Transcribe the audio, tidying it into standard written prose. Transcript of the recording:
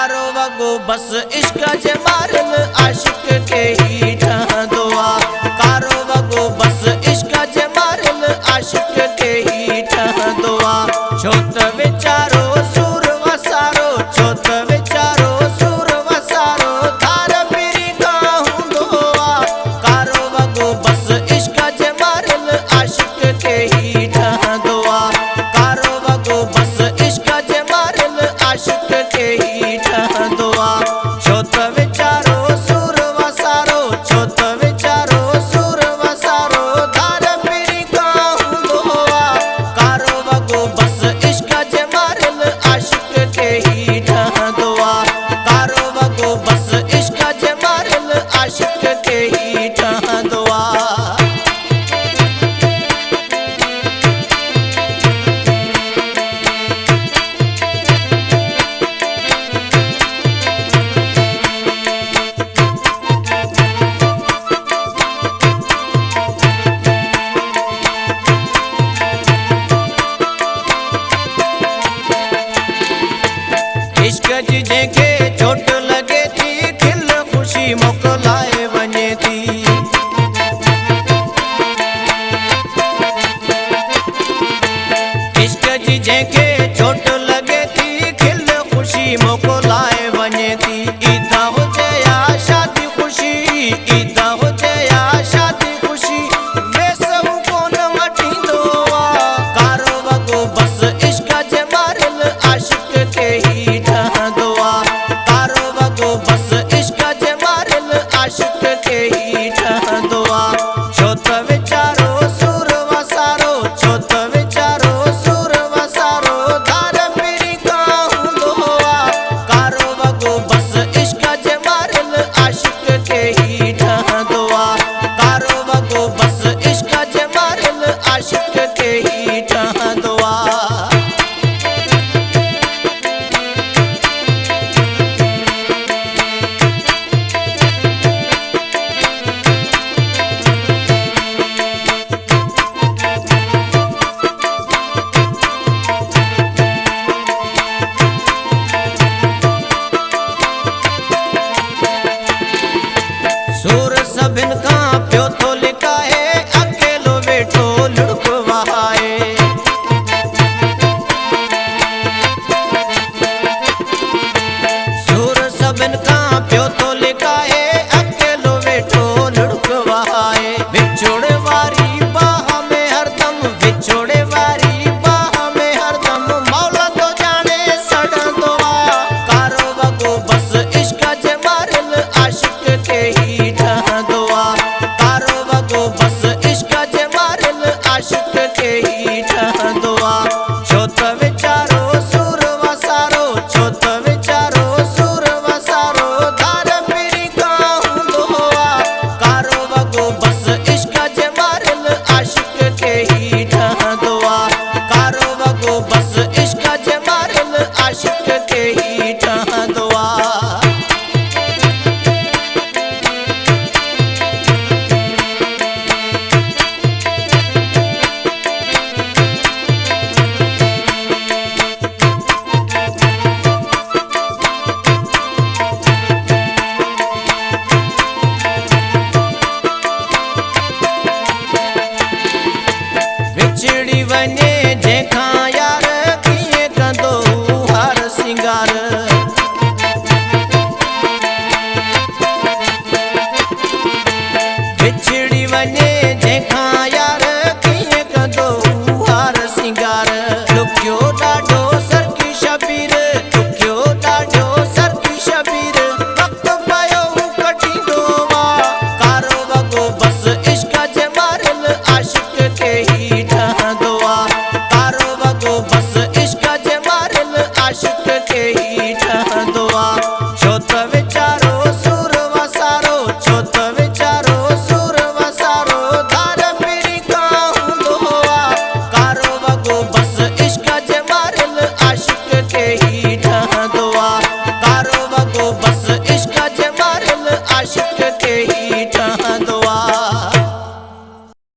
कारो वगो बस इश्क जे मारल आशिक के ही ठहंदो आ। कारो वगो बस इश्क जे मारल आशिक के ही ठहंदो आ। छो त वीचारो सूर वसारो, छो त वीचारो सूर वसारो धार पिरी का हूंदो आ। कारो वगो बस इश्क जे मारल आशिक के ही ठहंदो आ। कारो वगो बस इश्क जे मारल आशिक के ही ठहंदो आ। छो त वीचारो सूर वसारो, छो त वीचारो सूर वसारो धार पिरी का हूंदो आ। कारो वगो बस इश्क जे मारल आशिक के ही ठहंदो आ। कारो वगो बस इश्क जे मारल आशिक के ही ठहंदो आ। इश्क जी जंहिंखे चोट लगे थी खिल ख़ुशी मोकिलाए वञे थी। इश्क जी जंहिंखे चोट लगे थी खिल ख़ुशी मोकिलाए वञे थी। ईद हुजे या शादी ख़ुशी, ईद हुजे या शादी ख़ुशी वेसहू कोन मटींदो आ। कारो वगो बस इश्क जे मारल आशिक के ही ठहंदो आ। कारो वगो बस इश्क जे मारल आशिक के ही ठहंदो आ। छो त वीचारो सूर वसारो, छो त वीचारो सूर वसारो धार पिरी का हूंदो आ। कारो वगो बस इश्क जे मारल आशिक के ही ठहंदो आ। कारो वगो बस इश्क जे मारल आशिक के ही ठहंदो आ। सूर सभिन खां पियो थो लिकाए, अकेलो वेठो लुढ़क वहाए। सूर सभिन खां पियो थो लिकाए, अकेलो वेठो लुढ़क वहाए। विछोड़े वारी बाह में हरदम, विछोड़े वारी बाह में हरदम मौला तो जाने सड़ंदो आ। कारो वगो बस इश्क जे मारल आशिक के ही ठहंदो आ। कारो वगो बस इश्क जे मारल आशिक के ही ठहंदो आ। छो त वीचारो सूर वसारो, छो त वीचारो सूर वसारो धार पिरी का हूंदो आ। कारो वगो बस इश्क जे मारल आशिक के ही ठहंदो आ। कारो वगो बस इश्क जे मारल आशिक के ही ठहंदो आ। विछड़ी वञे जंहिंखां यार कीअं कंदो हार सिंगार। विछड़ी वञे जंहिंखां यार कीअं कंदो हार सिंगार। ॾुखियो ॾाढो सरकी शबीर, ॾुखियो ॾाढो सरकी शबीर वक़्तु पियो हू कटींदो आ। कारो वगो बस इश्क जे मारल आशिक के ही ठहंदो आ। कारो वगो बस इश्क जे मारल आशिक के ही ठहंदो आ। छो त वीचारो सूर वसारो, छो त वीचारो सूर वसारो धार पिरी का हूंदो आ। कारो वगो बस इश्क जे मारल आशिक के ही ठहंदो आ। कारो वगो बस इश्क जे